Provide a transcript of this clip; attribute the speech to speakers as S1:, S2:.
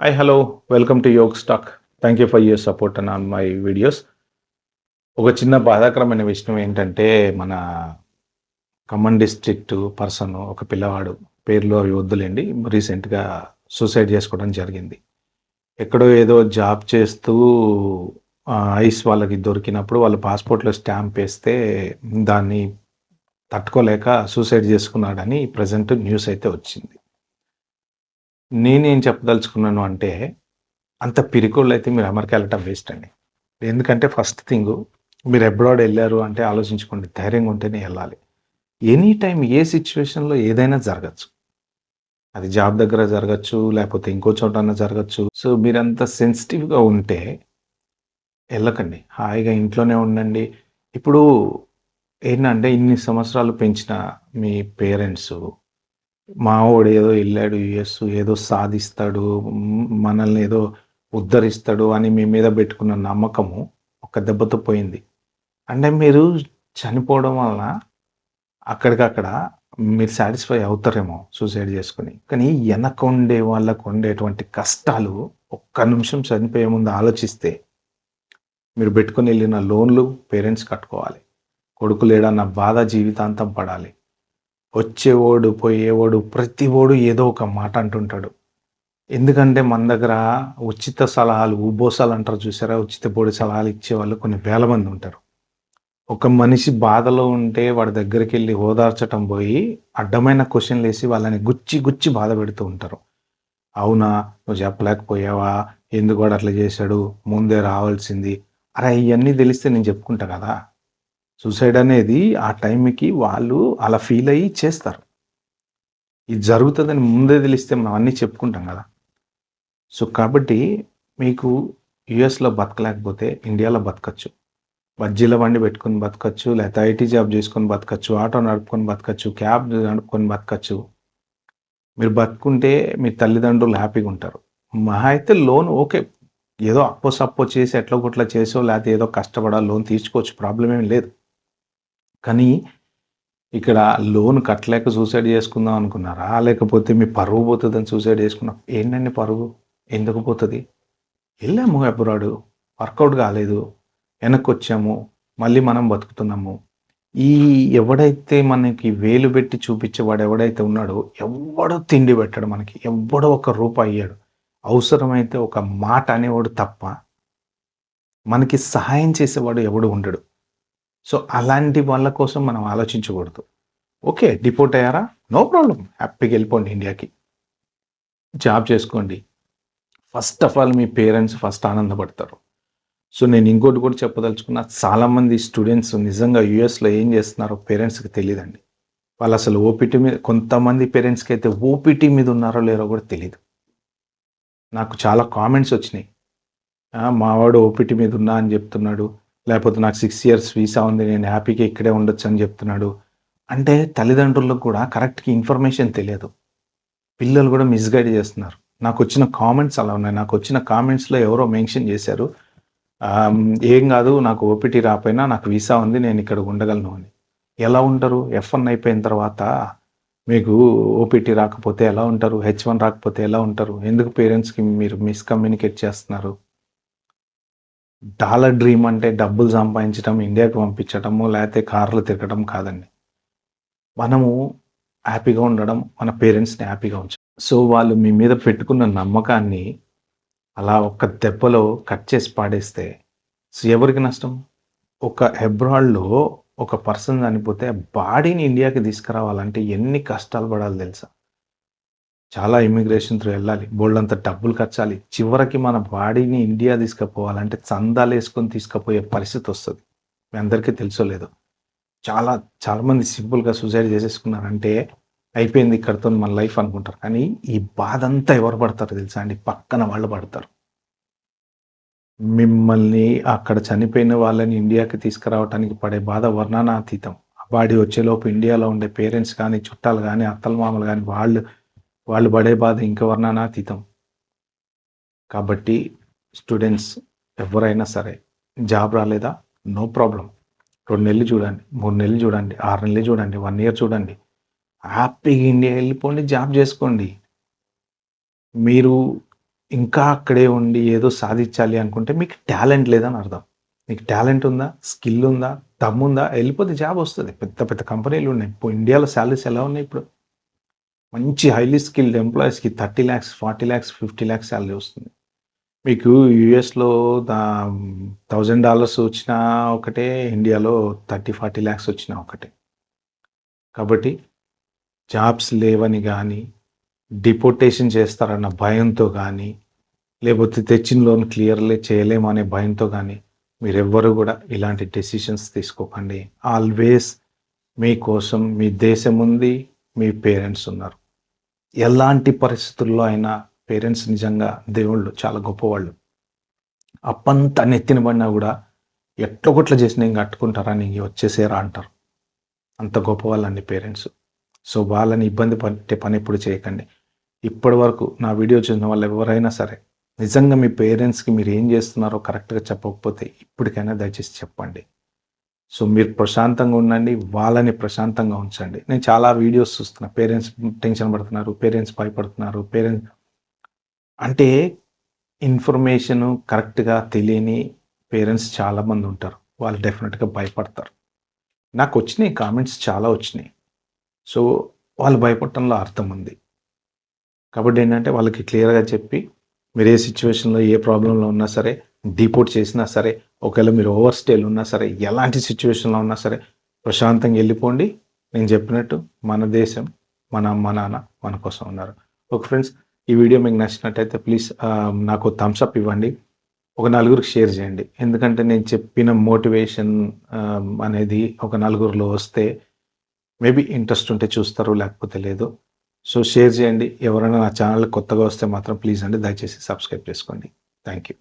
S1: Hi, hello. Welcome to Yoke Stock. Thank you for your support and on my videos. ఒక చిన్న బాధాకరమైన విషయం ఏంటంటే, మన ఖమ్మం డిస్ట్రిక్ట్ పర్సన్ ఒక పిల్లవాడు పేర్లు అవి వద్దులేండి. రీసెంట్‌గా సూసైడ్ చేసుకోవడం జరిగింది. ఎక్కడో ఏదో జాబ్ చేస్తూ ఐస్ వాళ్ళకి దొరికినప్పుడు వాళ్ళు పాస్‌పోర్ట్‌లో స్టాంప్ ఏస్తే దాన్ని తట్టుకోలేక సూసైడ్ చేసుకున్నాడని ప్రెజెంట్ న్యూస్ అయితే వచ్చింది. నేనేం చెప్పదలుచుకున్నాను అంటే అంత పిరికోళ్ళైతే మీరు అమెరికా వెళ్ళటం వేస్ట్ అండి. ఎందుకంటే ఫస్ట్ థింగు మీరు అబ్రాడ్ ఎళ్లారు అంటే ఆలోచించుకోండి. ధైర్యంగా ఉంటేనే ఎళ్ళాలి. ఎనీ టైమ్ ఏ సిట్యుయేషన్‌లో ఏదైనా జరగచ్చు. అది జాబ్ దగ్గర జరగచ్చు, లేపోతే ఇంకో చోటన్నా జరగచ్చు. సో, మీరంత సెన్సిటివ్‌గా ఉంటే ఎళ్ళకండి. హాయిగా ఇంట్లోనే ఉండండి. ఇప్పుడు ఏంటంటే ఇన్ని సంవత్సరాలు పెంచిన మీ పేరెంట్సు మావోడేదో ఎళ్ళాడు యూఎస్ ఏదో సాధిస్తాడు, మనల్ని ఏదో ఉద్ధరిస్తాడు అని మీ మీద బెట్టుకున్న నమ్మకము ఒక్క దెబ్బతో పోయింది. అంటే మీరు చనిపోవడం వలన అక్కడికక్కడ మీరు సాటిస్ఫై అవుతారేమో సూసైడ్ జేసుకొని. కానీ ఎనక ఉండే వాళ్ళకు ఉండేటువంటి కష్టాలు ఒక్క నిమిషం చనిపోయే ముందు ఆలోచిస్తే మీరు బెట్టుకొని ఎళ్ళిన లోన్‌లు పేరెంట్స్ కట్టుకోవాలి. కొడుకు లేడన్న బాధ జీవితాంతం పడాలి. వచ్చేవోడు, పోయేవోడు ప్రతివోడు ఏదో ఒక మాట అంటుంటాడు. ఎందుకంటే మన దగ్గర ఉచిత సలహాలు, ఉబోసాలంటారు చూసారా? ఉచిత పొడి సలహాలు ఇచ్చేవాళ్ళు కొన్ని వేల మంది ఉంటారు. ఒక మనిషి బాధలో ఉంటే వాడి దగ్గరికెళ్ళి ఓదార్చటం పోయి, అడ్డమైన క్వెషన్‌లేసి వాళ్ళని గుచ్చి, గుచ్చి బాధపెడుతూ ఉంటారు. అవునా? నువ్వు చెప్పలేకపోయావా? ఎందుకు వాడు అట్లా చేశాడు? ముందే రావాల్సింది. అరె! ఇయన్నీ తెలిస్తే నేను చెప్పుకుంటా కదా! సూసైడ్ అనేది ఆ టైంకి వాళ్ళు అలా ఫీల్ అయ్యి చేస్తారు. ఇది జరుగుతదని ముందే తెలిస్తే మనం అన్నీ చెప్పుకుంటాం గదా! సో, కాబట్టి మీకు యూఎస్‌లో బతకలేకపోతే ఇండియాలో బతకచ్చు. బజ్జీల బండి పెట్టుకొని బతకచ్చు. లేతే ఐటీ జాబ్ చేసుకొని బతకచ్చు. ఆటో నడుపుకొని బతకచ్చు. క్యాబ్ నడుపుకొని బతకచ్చు. మీరు బతుకుంటే మీ తల్లిదండ్రులు హ్యాపీగుంటారు. మహా అయితే లోన్ ఓకే. ఏదో అప్పో సప్పో చేసి ఎట్లో గట్ల చేసో లేతే ఏదో కష్టపడా లోన్ తీర్చుకోవచ్చు. ప్రాబ్లమ్ ఏమి లేదు. కానీ ఇక్కడ లోన్ కట్టలేక సూసైడ్ చేసుకుందాం అనుకున్నారా? లేకపోతే మీ పరువు పోతదని సూసైడ్ చేసుకున్నారా? ఏంటండి పరువు? ఎందుకు పోతది? ఎళ్ళాము అబ్రాడ్. వర్కౌట్ కాలేదు. వెనక్కొచ్చాము. మళ్ళీ మనం బతుకుతున్నాము. ఈ ఎవడైతే మనకి వేలు పెట్టి చూపించేవాడు ఎవడైతే ఉన్నాడో, ఎవ్వడు తిండి పెట్టడు మనకి. ఎవ్వడో ఒక రూపాయి ఇయ్యడు. అవసరమైతే ఒక మాట అనేవాడు తప్ప, మనకి సహాయం చేసేవాడు ఎవడు ఉండడు. సో, అలాంటి వాళ్ళ కోసం మనం ఆలోచించకూడదు. ఓకే. డిపోర్ట్ అయ్యారా? No problem. హ్యాపీగా ఎళ్ళిపోండి ఇండియాకి. జాబ్ చేసుకోండి. ఫస్ట్ ఆఫ్ ఆల్ మీ పేరెంట్స్ ఫస్ట్ ఆనందపడతారు. సో, నేను ఇంకోటి కూడా చెప్పదలుచుకున్నా. చాలామంది స్టూడెంట్స్ నిజంగా యూఎస్‌లో ఏం చేస్తున్నారో పేరెంట్స్‌కి తెలీదండి. వాళ్ళసలు ఓపీటీ మీద కొంతమంది పేరెంట్స్‌కైతే ఓపీటీ మీద ఉన్నారో లేరో కూడా తెలీదు. నాకు చాలా కామెంట్స్ వచ్చినాయి. మా వాడు ఓపీటీ మీద ఉన్నా అని చెప్తున్నాడు. లేపోతే నాకు 6 ఇయర్స్ వీసా ఉంది. నేను హ్యాపీగా ఇక్కడే ఉండొచ్చని చెప్తున్నాడు. అంటే తల్లిదండ్రులకు కూడా కరెక్ట్‌గా ఇన్ఫర్మేషన్ తెలియదు. పిల్లలు కూడా మిస్‌గైడ్ చేస్తున్నారు. నాకొచ్చిన కామెంట్స్ అలా ఉన్నాయి. నాకొచ్చిన కామెంట్స్‌లో ఎవరో మెన్షన్ చేశారు. "ఏం గాదు నాకు ఓపీటీ రాపోయినా నాకు వీసా ఉంది. నేనిక్కడ ఉండగలను" అని. ఎలా ఉంటారు? ఎఫ్1 అయిపోయిన తర్వాత మీకు ఓపీటీ రాకపోతే ఎలా ఉంటారు? హెచ్1 రాకపోతే ఎలా ఉంటారు? ఎందుకు పేరెంట్స్‌కి మీరు మిస్‌కమ్యూనికేట్ చేస్తున్నారు? డాలర్ డ్రీమ్ అంటే డబ్బులు సంపాదించడం, ఇండియాకి పంపించడము, లేతే కార్‌లో తిరగడం కాదండి. మనము హ్యాపీగా ఉండడం, మన పేరెంట్స్‌ని హ్యాపీగా ఉంచడం. సో, వాళ్ళు మీ మీద పెట్టుకున్న నమ్మకాన్ని అలా ఒక్క దెబ్బలో కట్ చేసి పాడేస్తే సో, ఎవరికి నష్టం? ఒక అబ్రాడ్‌లో ఒక పర్సన్ చనిపోతే బాడీని ఇండియాకి తీసుకురావాలంటే ఎన్ని కష్టాలు పడాలో తెలుసా? చాలా ఇమ్మిగ్రేషన్ త్రూ ఎళ్ళాలి. బోలెడంత డబ్బులు ఖర్చాలి. చివరికి మన బాడీని ఇండియా తీసుకుపోవాలంటే చందాలేసుకొని తీసుకుపోయే పరిస్థితొస్తది. మీ అందరికీ తెలుసో లేదో. చాలా చాలా మంది సింపుల్‌గా సూసైడ్ చేసేసుకున్నారంటే అయిపోయింది ఇక్కడితోని మన లైఫ్ అనుకుంటారు. కానీ ఈ బాధంతా ఎవరు పడతారో తెలుసా అండి? పక్కన వాళ్ళు పడతారు. మిమ్మల్ని అక్కడ చనిపోయిన వాళ్ళని ఇండియాకి తీసుకురావటానికి పడే బాధ వర్ణనాతీతం. ఆ బాడీ వచ్చేలోపు ఇండియాలో ఉండే పేరెంట్స్ గానీ, చుట్టాలు గానీ, అత్తలు మామలు గానీ వాళ్ళు వాళ్ళు పడే బాధ ఇంక వర్ణనాతీతం. కాబట్టి స్టూడెంట్స్ ఎవ్వరైనా సరే జాబ్ రాలేదా? No problem. 2 నెలలు చూడండి, 3 నెలలు చూడండి, 6 నెలలు చూడండి, 1 ఇయర్ చూడండి. హ్యాపీగా ఇండియా ఎళ్ళిపోండి. జాబ్ జేసుకోండి. మీరు ఇంకా అక్కడే ఉండి ఏదో సాధించాలి అనుకుంటే మీకు టాలెంట్ లేదని అర్థం. మీకు టాలెంట్ ఉందా? స్కిల్ ఉందా? దమ్ముందా? ఎళ్ళిపోతే జాబ్ వస్తది. పెద్ద పెద్ద కంపెనీలు ఉన్నాయి. ఇప్పుడు ఇండియాలో సాలరీస్ ఎలా ఉన్నాయి ఇప్పుడు? మంచి హైలీ స్కిల్డ్ ఎంప్లాయీస్‌కి 30,00,000, 40,00,000, 50,00,000 సాలరీ వస్తుంది. మీకు యూఎస్‌లో దా $1000 వచ్చినా ఒకటే, ఇండియాలో 30, 40 లాక్స్ వచ్చినా ఒకటే. కాబట్టి జాబ్స్ లేవని గాని, డిపోర్టేషన్ చేస్తారన్న భయంతో గాని, లేపోతే తెచ్చిన లోన్ క్లియర్‌లే చేయలేమనే భయంతో గాని, మీరెవ్వరు గూడా ఇలాంటి డెసిషన్స్ తీసుకోకండి. ఆల్వేస్ మీకోసం మీ దేశముంది, మీ పేరెంట్స్ ఉన్నారు. ఎలాంటి పరిస్థితుల్లో అయినా పేరెంట్స్ నిజంగా దేవుళ్ళు, చాలా గొప్పవాళ్ళు. అప్పంతా నెత్తిన పడినా గూడా ఎట్లగొట్ల చేసి నేను కట్టుకుంటారా నీకు వచ్చేసేరా అంటారు. అంత గొప్పవాళ్ళండి పేరెంట్స్. సో, వాళ్ళని ఇబ్బంది పట్టే పనెప్పుడు చేయకండి. ఇప్పటి వరకు నా వీడియో చూసిన వాళ్ళు ఎవరైనా సరే, నిజంగా మీ పేరెంట్స్‌కి మీరేం జేస్తున్నారో కరెక్ట్‌గా చెప్పకపోతే ఇప్పటికైనా దయచేసి చెప్పండి. సో, మీరు ప్రశాంతంగా ఉండండి. వాళ్ళని ప్రశాంతంగా ఉంచండి. నేను చాలా వీడియోస్ చూస్తున్నా. పేరెంట్స్ టెన్షన్ పడుతున్నారు. పేరెంట్స్ భయపడుతున్నారు. అంటే ఇన్ఫర్మేషను కరెక్ట్‌గా తెలియని పేరెంట్స్ చాలామందుంటారు. వాళ్ళు డెఫినిట్‌గా భయపడతారు. నాకొచ్చినియి కామెంట్స్ చాలా వచ్చినియి. సో, వాళ్ళు భయపడటంలో అర్థం ఉంది. కాబట్టి ఏంటంటే వాళ్ళకి క్లియర్‌గా చెప్పి, మీరు ఏ సిట్యుయేషన్‌లో, ఏ ప్రాబ్లమ్‌లో ఉన్నా సరే, డిపోర్ట్ చేసినా సరే, ఒకవేళ మీరు ఓవర్ స్టేలో ఉన్నా సరే, ఎలాంటి సిట్యుయేషన్‌లో ఉన్నా సరే, ప్రశాంతంగా ఎళ్ళిపోండి. నేను చెప్పినట్టు మన దేశం, మన అమ్మ, నాన్న మన కోసం ఉన్నారు. ఓకే ఫ్రెండ్స్, ఈ వీడియో మీకు నచ్చినట్టయితే ప్లీజ్ నాకు థమ్స్ అప్ ఇవ్వండి. ఒక నలుగురికి షేర్ చేయండి. ఎందుకంటే నేను చెప్పిన మోటివేషన్ అనేది ఒక నలుగురిలో వస్తే మేబీ ఇంట్రెస్ట్ ఉంటే చూస్తారు, లేకపోతే లేదు. సో, షేర్ చేయండి. ఎవరైనా నా ఛానెల్ కొత్తగా వస్తే మాత్రం ప్లీజ్ అండి దయచేసి సబ్స్క్రైబ్ చేసుకోండి. Thank you.